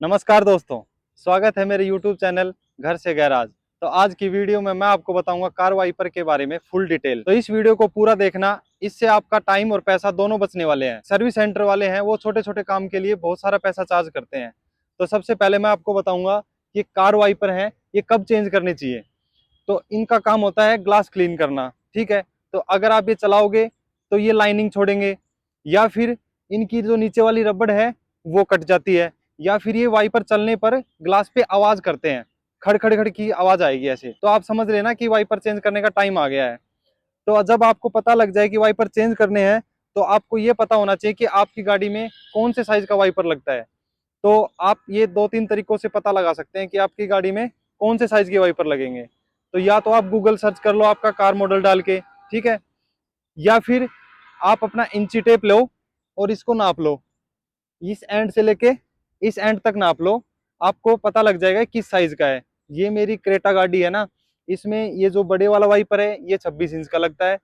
नमस्कार दोस्तों, स्वागत है मेरे YouTube चैनल घर से गैराज। तो आज की वीडियो में मैं आपको बताऊंगा कार वाइपर के बारे में फुल डिटेल। तो इस वीडियो को पूरा देखना, इससे आपका टाइम और पैसा दोनों बचने वाले हैं। सर्विस सेंटर वाले हैं वो छोटे छोटे काम के लिए बहुत सारा पैसा चार्ज करते हैं। तो सबसे पहले मैं आपको बताऊंगा कि कार वाइपर है ये कब चेंज करनी चाहिए। तो इनका काम होता है ग्लास क्लीन करना, ठीक है। तो अगर आप ये चलाओगे तो ये लाइनिंग छोड़ेंगे, या फिर इनकी जो नीचे वाली रबड़ है वो कट जाती है, या फिर ये वाइपर चलने पर ग्लास पे आवाज करते हैं, खड़ खड़ खड़ की आवाज आएगी ऐसे। तो आप समझ लेना कि वाइपर चेंज करने का टाइम आ गया है। तो जब आपको पता लग जाए कि वाइपर चेंज करने हैं, तो आपको ये पता होना चाहिए कि आपकी गाड़ी में कौन से साइज का वाइपर लगता है। तो आप ये दो तीन तरीकों से पता लगा सकते हैं कि आपकी गाड़ी में कौन से साइज के वाइपर लगेंगे। तो या तो आप गूगल सर्च कर लो आपका कार मॉडल डाल के, ठीक है, या फिर आप अपना इंची टेप लो और इसको नाप लो, इस एंड से लेके इस एंड तक नाप लो। आपको पता लग जाएगा किस साइज का है। ये मेरी क्रेटा गाड़ी है ना, इसमें ये जो बड़े वाला वाइपर है ये 26 इंच का लगता है,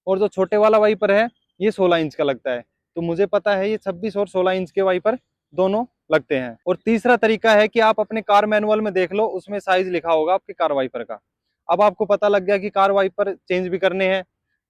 और जो छोटे वाला वाइपर है ये 16 इंच का लगता है। तो मुझे पता है ये 26 और 16 इंच के वाइपर दोनों लगते हैं। और तीसरा तरीका है कि आप अपने कार मैनुअल में देख लो, उसमें साइज लिखा होगा आपके कार वाइपर का। अब आपको पता लग गया कि कार वाइपर चेंज भी करने हैं,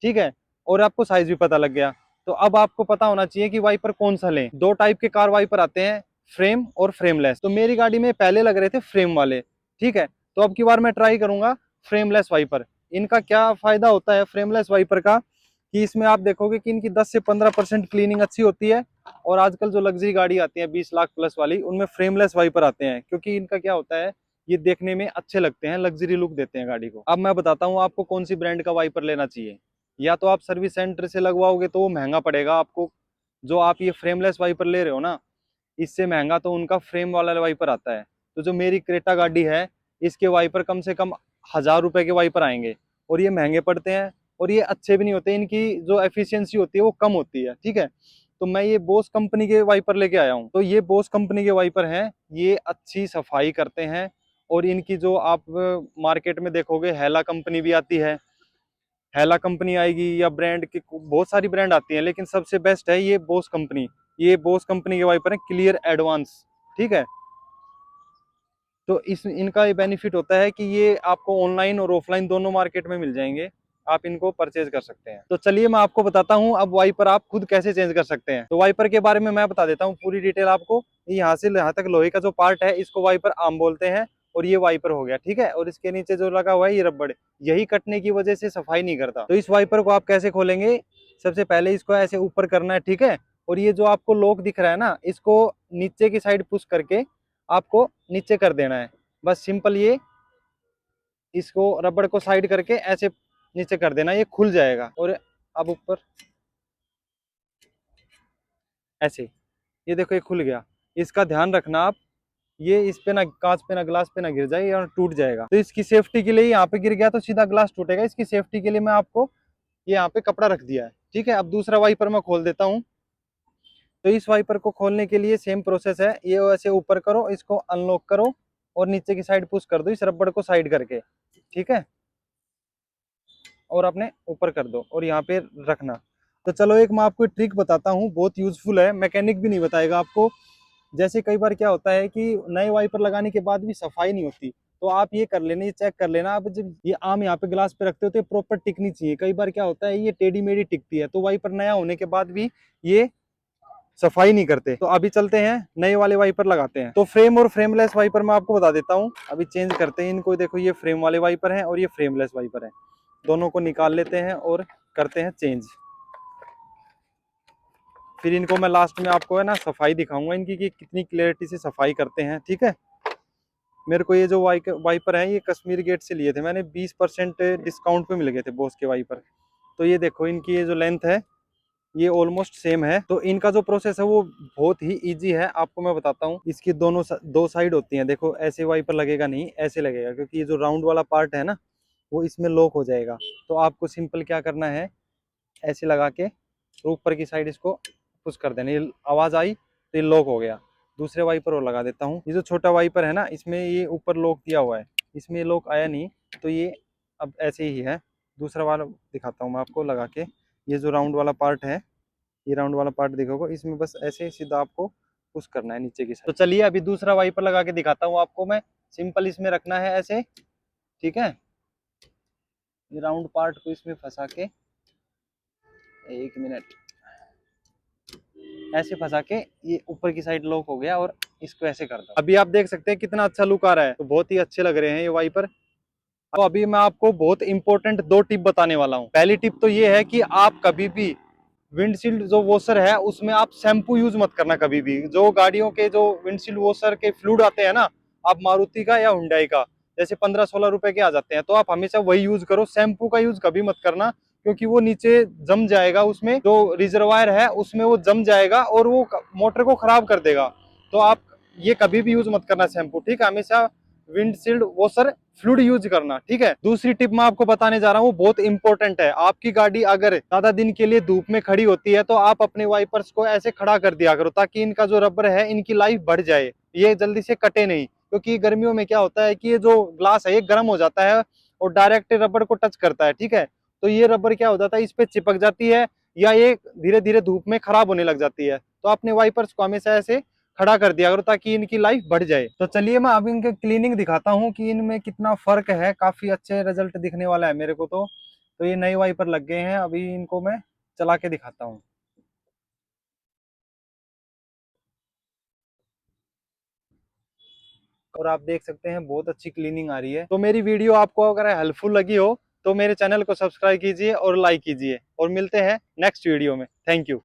ठीक है, और आपको साइज भी पता लग गया। तो अब आपको पता होना चाहिए कि वाइपर कौन सा लें। दो टाइप के कार वाइपर आते हैं, फ्रेम और फ्रेमलेस। तो मेरी गाड़ी में पहले लग रहे थे फ्रेम वाले, ठीक है। तो अब की बार मैं ट्राई करूंगा फ्रेमलेस वाइपर। इनका क्या फायदा होता है फ्रेमलेस वाइपर का, कि इसमें आप देखोगे कि इनकी 10 से 15% क्लीनिंग अच्छी होती है। और आजकल जो लग्जरी गाड़ी आती है 20 लाख प्लस वाली, उनमें फ्रेमलेस वाइपर आते हैं, क्योंकि इनका क्या होता है, ये देखने में अच्छे लगते हैं, लग्जरी लुक देते हैं गाड़ी को। अब मैं बताता हूँ आपको कौन सी ब्रांड का वाइपर लेना चाहिए। या तो आप सर्विस सेंटर से लगवाओगे तो वो महंगा पड़ेगा आपको। जो आप ये फ्रेमलेस वाइपर ले रहे हो ना, इससे महंगा तो उनका फ्रेम वाला वाइपर आता है। तो जो मेरी क्रेटा गाड़ी है, इसके वाइपर कम से कम 1000 रुपए के वाइपर आएंगे, और ये महंगे पड़ते हैं, और ये अच्छे भी नहीं होते, इनकी जो एफिशिएंसी होती है वो कम होती है, ठीक है। तो मैं ये बोस कंपनी के वाइपर लेके आया हूँ। तो ये बोस कंपनी के वाइपर हैं, ये अच्छी सफाई करते हैं। और इनकी जो आप मार्केट में देखोगे हैला कंपनी भी आती है, हैला कंपनी आएगी, या ब्रांड की बहुत सारी ब्रांड आती है, लेकिन सबसे बेस्ट है ये बोस कंपनी। ये बोस कंपनी के वाइपर है क्लियर एडवांस, ठीक है। तो इस इनका ये बेनिफिट होता है कि ये आपको ऑनलाइन और ऑफलाइन दोनों मार्केट में मिल जाएंगे, आप इनको परचेज कर सकते हैं। तो चलिए मैं आपको बताता हूँ अब वाइपर आप खुद कैसे चेंज कर सकते हैं। तो वाइपर के बारे में मैं बता देता हूँ पूरी डिटेल आपको। यहाँ से यहाँ तक लोहे का जो पार्ट है इसको वाइपर आर्म बोलते हैं, और ये वाइपर हो गया, ठीक है। और इसके नीचे जो लगा हुआ है ये रबड़, यही कटने की वजह से सफाई नहीं करता। तो इस वाइपर को आप कैसे खोलेंगे, सबसे पहले इसको ऐसे ऊपर करना है, ठीक है। और ये जो आपको लॉक दिख रहा है ना, इसको नीचे की साइड पुश करके आपको नीचे कर देना है। बस सिंपल ये इसको रबड़ को साइड करके ऐसे नीचे कर देना, ये खुल जाएगा। और अब ऊपर ऐसे, ये देखो ये खुल गया। इसका ध्यान रखना आप, ये इस पे ना कांच पे ना ग्लास पे ना गिर जाए या टूट जाएगा। तो इसकी सेफ्टी के लिए यहाँ पे गिर गया तो सीधा ग्लास टूटेगा। इसकी सेफ्टी के लिए मैं आपको ये यहाँ पे कपड़ा रख दिया है, ठीक है। अब दूसरा वाइपर मैं खोल देता हूँ। तो इस वाइपर को खोलने के लिए सेम प्रोसेस है, ये ऐसे ऊपर करो, इसको अनलॉक करो, और नीचे की साइड पुश कर दो इस रबड़ को साइड करके, ठीक है। और अपने ऊपर कर दो और यहाँ पे रखना। तो चलो एक मैं आपको ट्रिक बताता हूँ, बहुत यूजफुल है, मैकेनिक भी नहीं बताएगा आपको। जैसे कई बार क्या होता है कि नए वाइपर लगाने के बाद भी सफाई नहीं होती, तो आप ये कर लेना, ये चेक कर लेना। आप जब ये आम यहाँ पे ग्लास पे रखते हो तो ये प्रॉपर टिकनी चाहिए। कई बार क्या होता है ये टेढ़ी मेढ़ी टिकती है, तो वाइपर नया होने के बाद भी ये सफाई नहीं करते। तो अभी चलते हैं नए वाले वाइपर लगाते हैं। तो फ्रेम और फ्रेमलेस वाइपर मैं आपको बता देता हूँ। अभी चेंज करते हैं इनको। देखो ये फ्रेम वाले वाइपर हैं और ये फ्रेमलेस वाइपर हैं, दोनों को निकाल लेते हैं और करते हैं चेंज। फिर इनको मैं लास्ट में आपको है ना सफाई दिखाऊंगा इनकी कि कितनी क्लियरिटी से सफाई करते हैं, ठीक है। मेरे को ये जो वाइपर है ये कश्मीर गेट से लिए थे मैंने, 20% डिस्काउंट पे मिल गए थे बॉस के वाइपर। तो ये देखो इनकी ये जो लेंथ है ये ऑलमोस्ट सेम है। तो इनका जो प्रोसेस है वो बहुत ही इजी है, आपको मैं बताता हूँ। इसकी दो साइड होती हैं, देखो ऐसे वाइपर लगेगा नहीं, ऐसे लगेगा, क्योंकि ये जो राउंड वाला पार्ट है ना वो इसमें लॉक हो जाएगा। तो आपको सिंपल क्या करना है, ऐसे लगा के ऊपर की साइड इसको पुश कर देना, ये आवाज आई तो ये लॉक हो गया। दूसरे वाइपर और लगा देता हूँ। ये जो छोटा वाइपर है ना इसमें ये ऊपर लॉक दिया हुआ है, इसमें लॉक आया नहीं, तो ये अब ऐसे ही है। दूसरा वाला दिखाता हूँ मैं आपको लगा के। ये जो राउंड वाला पार्ट है, ये राउंड वाला पार्ट देखोगे इसमें बस ऐसे सीधा आपको पुश करना है नीचे की साइड। तो चलिए अभी दूसरा वाइपर लगा के दिखाता हूँ आपको मैं। सिंपल इसमें रखना है ऐसे, ठीक है। ये राउंड पार्ट को इसमें फंसा के, 1 मिनट, ऐसे फंसा के ये ऊपर की साइड लॉक हो गया और इसको ऐसे कर दो। अभी आप देख सकते हैं कितना अच्छा लुक आ रहा है, तो बहुत ही अच्छे लग रहे हैं ये वाइपर। तो अभी मैं आपको बहुत इंपॉर्टेंट 2 टिप बताने वाला हूँ। पहली टिप तो ये है कि आप कभी भी विंडशील्ड जो वॉशर है उसमें आप शैम्पू यूज मत करना कभी भी। जो गाड़ियों के जो विंडशील्ड वॉशर के फ्लूइड आते हैं ना, आप मारुति का या हुंडई का, जैसे 15-16 रुपए के आ जाते हैं, तो आप हमेशा वही यूज करो। शैम्पू का यूज कभी मत करना, क्योंकि वो नीचे जम जाएगा, उसमें जो रिजर्वायर है उसमें वो जम जाएगा और वो मोटर को खराब कर देगा। तो आप ये कभी भी यूज मत करना शैम्पू, ठीक है। हमेशा विंडशील्ड वॉशर फ्लूइड यूज करना, ठीक है। दूसरी टिप मैं आपको बताने जा रहा हूँ, बहुत इंपॉर्टेंट है। आपकी गाड़ी अगर ज्यादा दिन के लिए धूप में खड़ी होती है तो आप अपने वाइपर्स को ऐसे खड़ा कर दिया करो, ताकि इनका जो रबर है इनकी लाइफ बढ़ जाए, ये जल्दी से कटे नहीं। क्योंकि गर्मियों में क्या होता है कि ये जो ग्लास है ये गर्म हो जाता है और डायरेक्ट रबर को टच करता है, ठीक है। तो ये रबर क्या हो जाता है, इस पे चिपक जाती है या ये धीरे धीरे धूप में खराब होने लग जाती है। तो अपने वाइपर्स को हमेशा ऐसे खड़ा कर दिया करो, ताकि इनकी लाइफ बढ़ जाए। तो चलिए मैं अब इनके क्लीनिंग दिखाता हूँ कि इनमें कितना फर्क है। काफी अच्छे रिजल्ट दिखने वाला है मेरे को तो ये नए वाइपर लग गए हैं, अभी इनको मैं चला के दिखाता हूँ। और आप देख सकते हैं बहुत अच्छी क्लीनिंग आ रही है। तो मेरी वीडियो आपको अगर हेल्पफुल लगी हो तो मेरे चैनल को सब्सक्राइब कीजिए और लाइक कीजिए, और मिलते हैं नेक्स्ट वीडियो में। Thank you.